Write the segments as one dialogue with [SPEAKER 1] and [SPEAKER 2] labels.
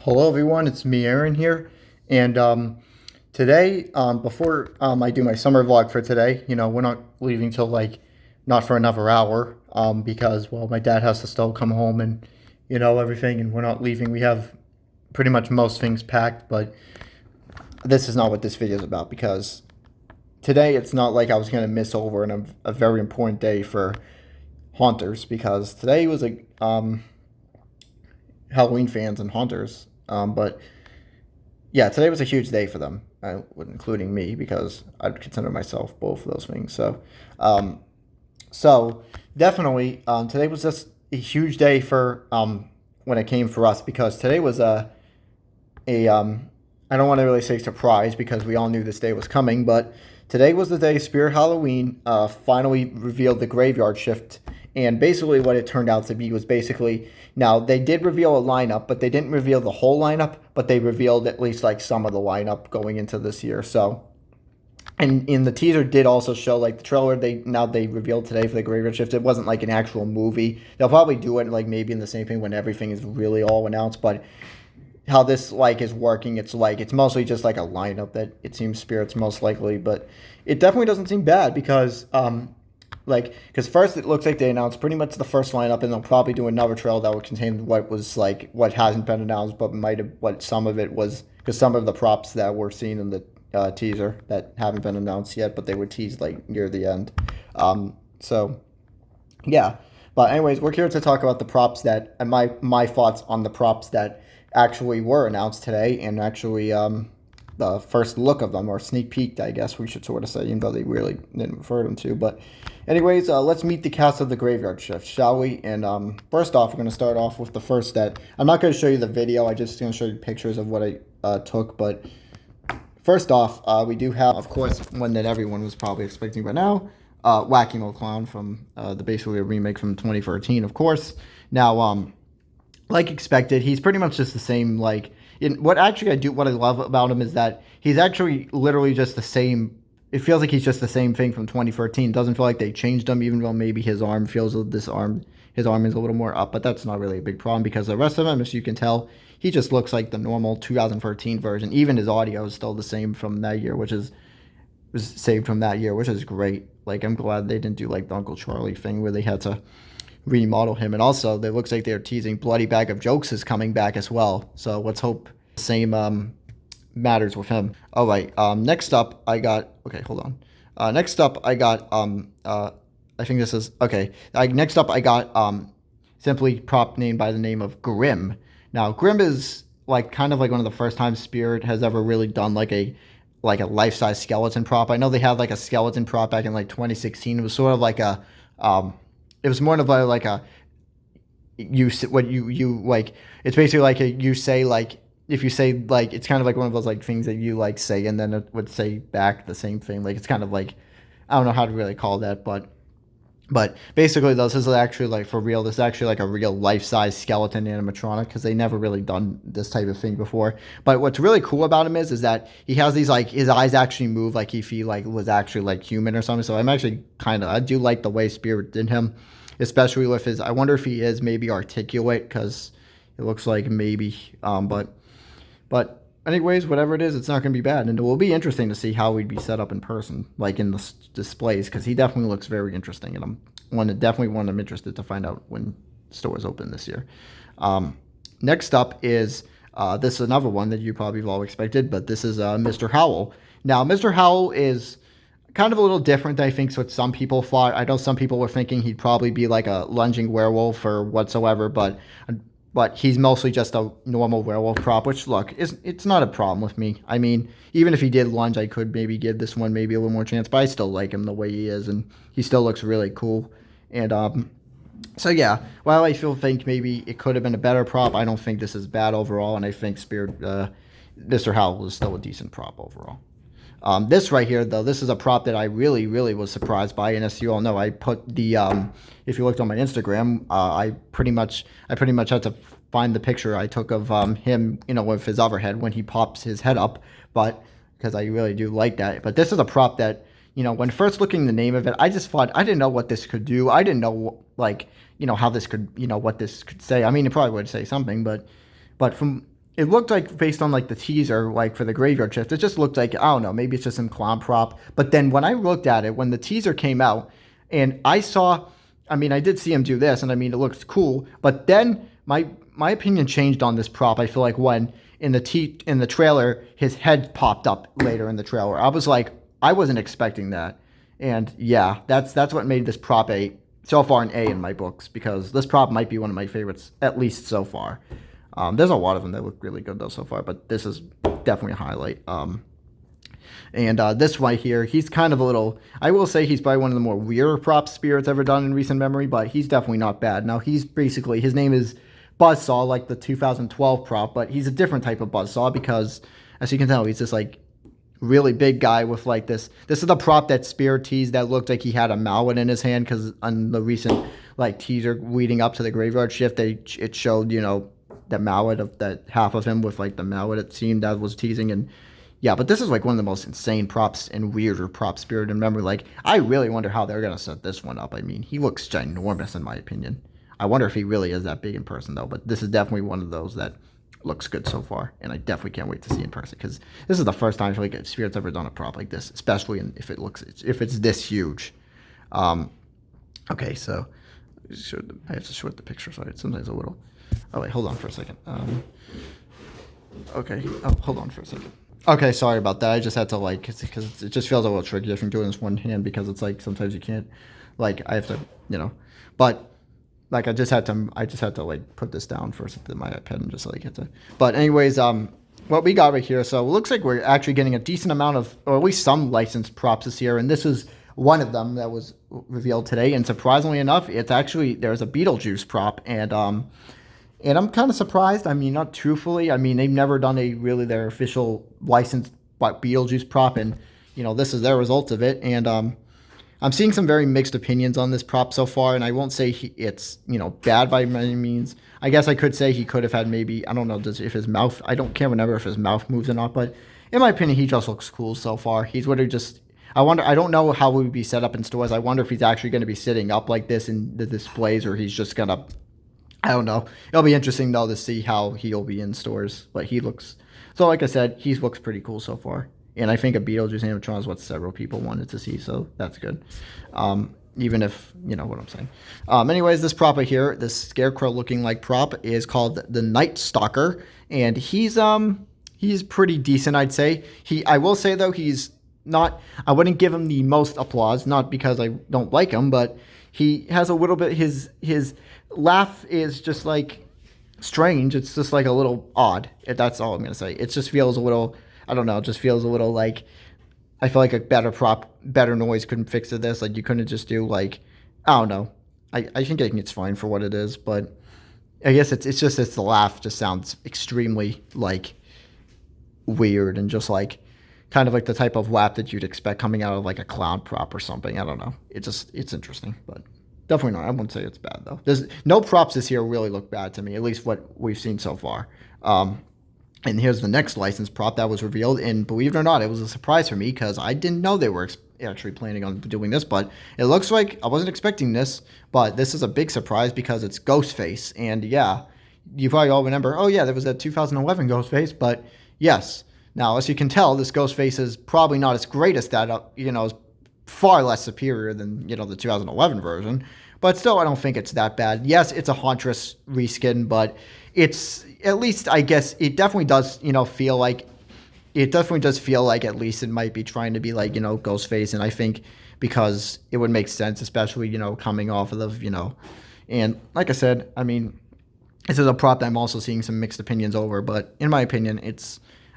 [SPEAKER 1] Hello, everyone. It's me, Aaron here, and today, before I do my summer vlog for today, we're not leaving till like not for another hour, because my dad has to still come home and everything, and we're not leaving. We have pretty much most things packed, but this is not what this video is about because today it's not like I was gonna miss over a very important day for haunters because today was a Halloween fans and haunters, but yeah, today was a huge day for them, including me, because I'd consider myself both of those things. Um, so definitely, today was just a huge day for when it came for us because today was a I don't want to really say surprise because we all knew this day was coming, but today was the day Spirit Halloween finally revealed the graveyard shift. And basically, what it turned out to be was basically now they did reveal a lineup, but they didn't reveal the whole lineup, but they revealed at least like some of the lineup going into this year. So, and in the teaser did also show like the trailer they revealed today for the graveyard shift. It wasn't like an actual movie. They'll probably do it like maybe in the same thing when everything is really all announced, but how this like is working, it's mostly just like a lineup that it seems Spirit's most likely, but it definitely doesn't seem bad because because first it looks like they announced pretty much the first lineup, and they'll probably do another trail that would contain what hasn't been announced, but might have what some of it was, because some of the props that we're seeing in the teaser that haven't been announced yet, but they were teased like near the end. So yeah, but anyways, we're here to talk about the props that and my thoughts on the props that actually were announced today, and actually the first look of them, or sneak peek, I guess we should sort of say, even though they really didn't refer them to. But anyways, let's meet the cast of the Graveyard Shift, shall we? And first off, we're going to start off with the first that I'm not going to show you the video. I'm just going to show you pictures of what I took. But first off, we do have, of course, one that everyone was probably expecting by now, Wacky Mo Clown from basically a remake from 2013, of course. Now, like expected, he's pretty much just the same. What I love about him is that he's actually literally just the same. It feels like he's just the same thing from 2013. Doesn't feel like they changed him, even though maybe his arm is a little more up, but that's not really a big problem because the rest of him, as you can tell, he just looks like the normal 2013 version. Even his audio is still the same from that year, was saved from that year, which is great. Like, I'm glad they didn't do like the Uncle Charlie thing where they had to remodel him. And also, it looks like they're teasing Bloody Bag of Jokes is coming back as well. So let's hope the same matters with him. All right. Next up, I got. Okay, hold on. Next up, I got. I think this is okay. Next up, I got simply prop named by the name of Grim. Now, Grim is like kind of like one of the first times Spirit has ever really done like a life-size skeleton prop. I know they had like a skeleton prop back in like 2016. It was sort of like a it was more of like a you like, it's basically like you say, like, if you say, like, it's kind of like one of those like things that you like say and then it would say back the same thing. Like, it's kind of like, I don't know how to really call that, but basically this is actually like for real. This is actually like a real life-size skeleton animatronic because they never really done this type of thing before. But what's really cool about him is that he has these, like, his eyes actually move like if he like was actually like human or something. So I'm actually I do like the way Spirit did him, especially with his. I wonder if he is maybe articulate because it looks like maybe. But anyways, whatever it is, it's not going to be bad, and it will be interesting to see how he'd be set up in person, like in the displays, because he definitely looks very interesting, and I'm interested to find out when stores open this year. Next up is this is another one that you probably have all expected, but this is Mr. Howell. Now, Mr. Howell is kind of a little different, I think, what some people thought. I know some people were thinking he'd probably be like a lunging werewolf or whatsoever, but he's mostly just a normal werewolf prop, which, look, it's not a problem with me. I mean, even if he did lunge, I could maybe give this one maybe a little more chance, but I still like him the way he is, and he still looks really cool. And so yeah, while I think maybe it could have been a better prop, I don't think this is bad overall, and I think Mr. Howell is still a decent prop overall. This right here, though, this is a prop that I really, really was surprised by, and as you all know, I put the if you looked on my Instagram, I pretty much had to find the picture I took of him, with his other head when he pops his head up, but because I really do like that. But this is a prop that, when first looking the name of it, I just thought I didn't know what this could do. I didn't know how this could, what this could say. I mean, it probably would say something, but from it looked like based on like the teaser, like for the graveyard shift, it just looked like I don't know, maybe it's just some clown prop. But then when I looked at it, when the teaser came out, and I saw, I mean, I did see him do this, and I mean, it looks cool. But then my opinion changed on this prop. I feel like when in the trailer, his head popped up later in the trailer. I was like, I wasn't expecting that, and yeah, that's what made this prop a so far an A in my books because this prop might be one of my favorites at least so far. There's a lot of them that look really good though so far, but this is definitely a highlight. And this right here, he's kind of a little, I will say he's probably one of the more weirder prop Spirit's ever done in recent memory, but he's definitely not bad. Now, he's basically, his name is Buzzsaw, like the 2012 prop, but he's a different type of Buzzsaw because, as you can tell, he's this, like, really big guy with, like, this. This is the prop that Spirit teased that looked like he had a mallet in his hand because on the recent, like, teaser leading up to the graveyard shift, it showed, you know, the mallet of that half of him with, like, the mallet it seemed that was teasing and yeah, but this is like one of the most insane props and weirder prop Spirit in memory. Like, I really wonder how they're going to set this one up. I mean, he looks ginormous in my opinion. I wonder if he really is that big in person, though. But this is definitely one of those that looks good so far. And I definitely can't wait to see in person because this is the first time I feel like Spirit's ever done a prop like this, especially if it's this huge. Okay, so I have to short the picture, so it's sometimes a little. Oh, wait, hold on for a second. Okay, hold on for a second. Okay, sorry about that. I just had to like, because it just feels a little tricky if I'm doing this one hand because it's like sometimes you can't, like I have to, you know, but like I just had to like put this down for my iPad and just like get to. But anyways, what we got right here, so it looks like we're actually getting a decent amount of, or at least some licensed props this year, and this is one of them that was revealed today. And surprisingly enough, it's actually there's a Beetlejuice prop, and I'm kind of surprised. I mean, not truthfully. I mean, they've never done their official licensed Beetlejuice prop, and you know this is their result of it. And I'm seeing some very mixed opinions on this prop so far, and I won't say it's bad by any means. I guess I could say he could have had maybe I don't know if his mouth. Can't remember if his mouth moves or not, but in my opinion, he just looks cool so far. He's literally just. I don't know how he would be set up in stores. I wonder if he's actually going to be sitting up like this in the displays, or he's just gonna. I don't know. It'll be interesting, though, to see how he'll be in stores. But he looks... So, like I said, he looks pretty cool so far. And I think a Beetlejuice animatron is what several people wanted to see, so that's good. Even if, you know what I'm saying. Anyways, this prop right here, this scarecrow-looking like prop, is called the Night Stalker. And he's pretty decent, I'd say. I will say, though, he's not... I wouldn't give him the most applause, not because I don't like him, but he has a little bit... His laugh is just like strange. It's just like a little odd. That's all I'm gonna say. It just feels a little. I don't know. It just feels a little like. I feel like a better noise couldn't fix this. Like you couldn't just do like. I don't know. I think it's fine for what it is, but I guess it's just the laugh just sounds extremely like weird and just like kind of like the type of laugh that you'd expect coming out of like a clown prop or something. I don't know. It's interesting, but. Definitely not. I wouldn't say it's bad, though. There's no props this year really look bad to me, at least what we've seen so far. And here's the next licensed prop that was revealed, and believe it or not, it was a surprise for me because I didn't know they were actually planning on doing this, but it looks like I wasn't expecting this, but this is a big surprise because it's Ghostface, and yeah, you probably all remember, oh yeah, there was that 2011 Ghostface, but yes. Now, as you can tell, this Ghostface is probably not as great as that, is far less superior than the 2011 version, but still I don't think it's that bad. Yes, it's a Hauntress reskin, but it's at least I guess it definitely does feel like at least it might be trying to be like Ghostface, and I think because it would make sense, especially coming off of and like I said, I mean this is a prop that I'm also seeing some mixed opinions over, but in my opinion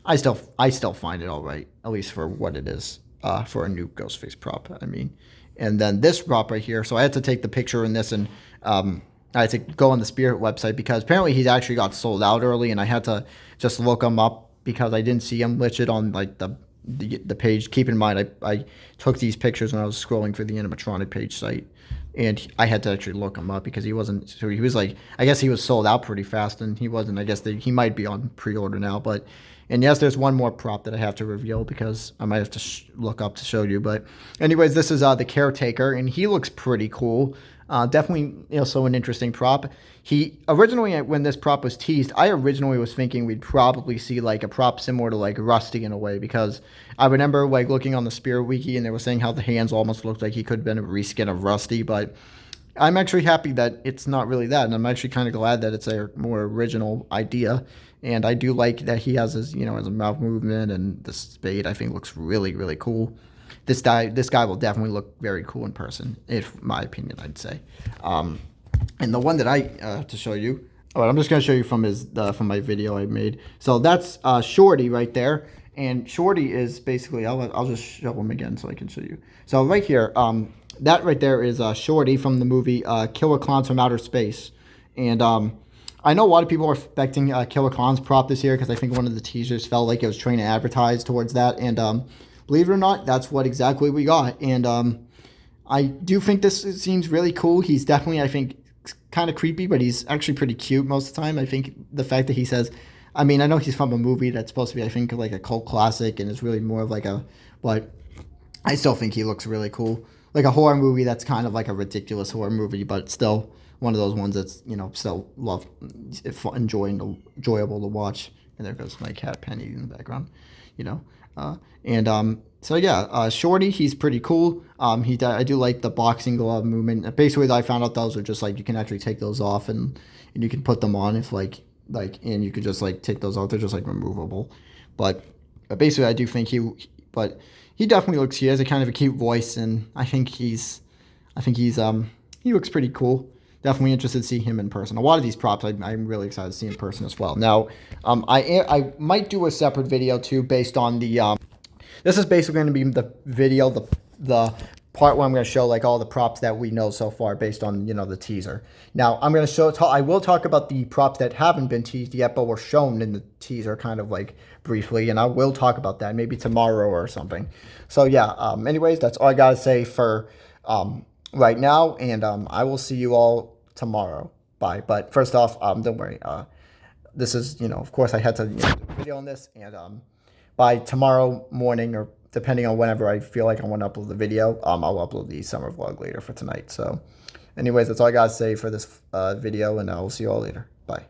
[SPEAKER 1] I still find it all right, at least for what it is. For a new Ghostface prop, I mean. And then this prop right here, so I had to take the picture in this, and I had to go on the Spirit website because apparently he's actually got sold out early, and I had to just look him up because I didn't see him listed on like the page. Keep in mind, I took these pictures when I was scrolling through the animatronic page site, and I had to actually look him up because he wasn't. So he was like, I guess he was sold out pretty fast, and he wasn't. I guess he might be on pre-order now, but. And yes, there's one more prop that I have to reveal because I might have to look up to show you. But anyways, this is the Caretaker, and he looks pretty cool. Definitely also an interesting prop. He originally, when this prop was teased, I originally was thinking we'd probably see like a prop similar to like Rusty in a way, because I remember like looking on the Spirit Wiki and they were saying how the hands almost looked like he could have been a reskin of Rusty, but I'm actually happy that it's not really that, and I'm actually kind of glad that it's a more original idea. And I do like that he has his, his mouth movement, and the spade I think looks really, really cool. This guy will definitely look very cool in person, if my opinion, I'd say. And the one that I to show you, all right, I'm just gonna show you from my video I made. So that's Shorty right there, and Shorty is basically I'll just show him again so I can show you. So right here, that right there is Shorty from the movie Killer Clowns from Outer Space, and I know a lot of people are expecting Killer Clowns prop this year because I think one of the teasers felt like it was trying to advertise towards that, and believe it or not, that's what exactly we got. And I do think this seems really cool. He's definitely, I think, kind of creepy, but he's actually pretty cute most of the time. I think the fact that he says, I mean, I know he's from a movie that's supposed to be, I think, like a cult classic, and it's really more of like but I still think he looks really cool. Like a horror movie that's kind of like a ridiculous horror movie, but still one of those ones that's, still enjoyable to watch. And there goes my cat Penny in the background, you know. So yeah, Shorty, he's pretty cool. I do like the boxing glove movement. Basically, I found out those are just like you can actually take those off and you can put them on if and you could just like take those off. They're just like removable. But basically, I do think he definitely looks. He has a kind of a cute voice, and I think he looks pretty cool. Definitely interested to see him in person. A lot of these props I'm really excited to see in person as well. Now, I might do a separate video too based on the. This is basically going to be the video, the part where I'm going to show like all the props that we know so far based on the teaser. Now I'm going to I will talk about the props that haven't been teased yet, but were shown in the teaser kind of like briefly, and I will talk about that maybe tomorrow or something. So yeah. Anyways, that's all I got to say for right now, and I will see you all tomorrow. Bye. But first off, don't worry. This is of course I had to do a video on this, and by tomorrow morning, or depending on whenever I feel like I want to upload the video, I'll upload the summer vlog later for tonight. So anyways, that's all I got to say for this video, and I will see you all later. Bye.